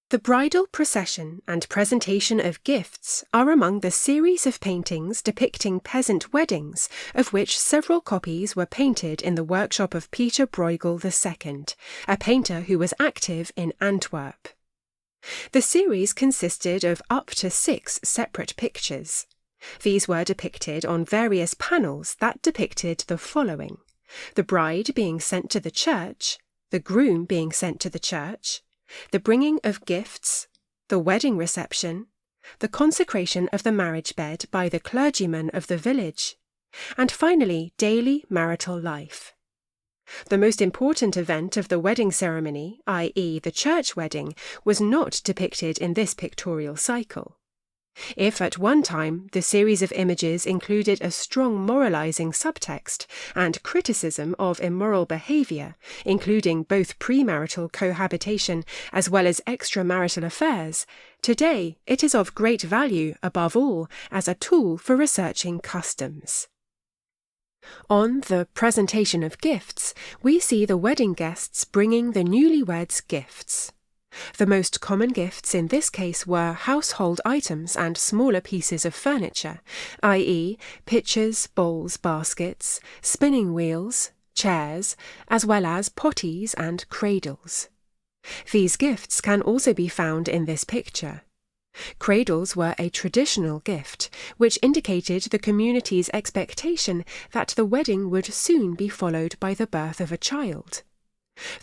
The bridal procession and presentation of gifts are among the series of paintings depicting peasant weddings, of which several copies were painted in the workshop of Pieter Brueghel II, a painter who was active in Antwerp. The series consisted of up to 6 separate pictures. These were depicted on various panels that depicted the following: the bride being sent to the church, the groom being sent to the church, the bringing of gifts, the wedding reception, the consecration of the marriage bed by the clergyman of the village, and finally daily marital life. The most important event of the wedding ceremony, i.e. the church wedding, was not depicted in this pictorial cycle. If at one time the series of images included a strong moralising subtext and criticism of immoral behaviour, including both pre-marital cohabitation as well as extramarital affairs, today it is of great value, above all, as a tool for researching customs. On the presentation of gifts, we see the wedding guests bringing the newlyweds gifts. The most common gifts in this case were household items and smaller pieces of furniture, i.e. pitchers, bowls, baskets, spinning wheels, chairs, as well as pottees and cradles. These gifts can also be found in this picture. Cradles were a traditional gift, which indicated the community's expectation that the wedding would soon be followed by the birth of a child.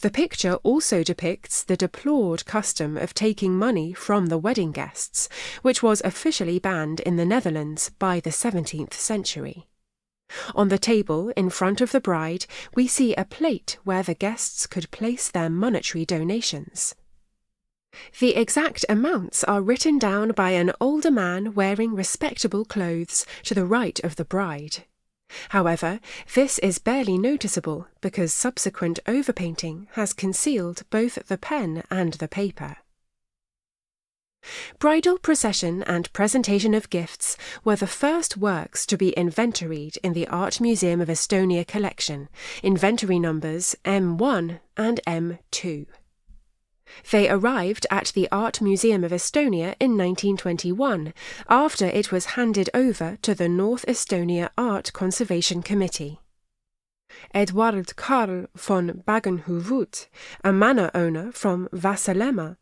The picture also depicts the deplored custom of taking money from the wedding guests, which was officially banned in the Netherlands by the 17th century. On the table in front of the bride, we see a plate where the guests could place their monetary donations. The exact amounts are written down by an older man wearing respectable clothes to the right of the bride. However, this is barely noticeable because subsequent overpainting has concealed both the pen and the paper. Bridal procession and presentation of gifts were the first works to be inventoried in the Art Museum of Estonia collection, inventory numbers M1 and M2. They arrived at the Art Museum of Estonia in 1921, after it was handed over to the North Estonia Art Conservation Committee. Eduard Karl von Bagenhouwut, a manor owner from Vasalemma,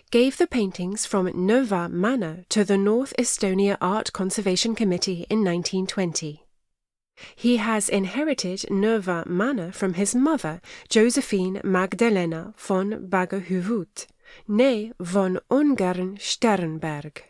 gave the paintings from Nova Manor to the North Estonia Art Conservation Committee in 1920. He has inherited Nova Manor from his mother, Josephine Magdalena von Bagenhouwut, née von Ungern-Sternberg.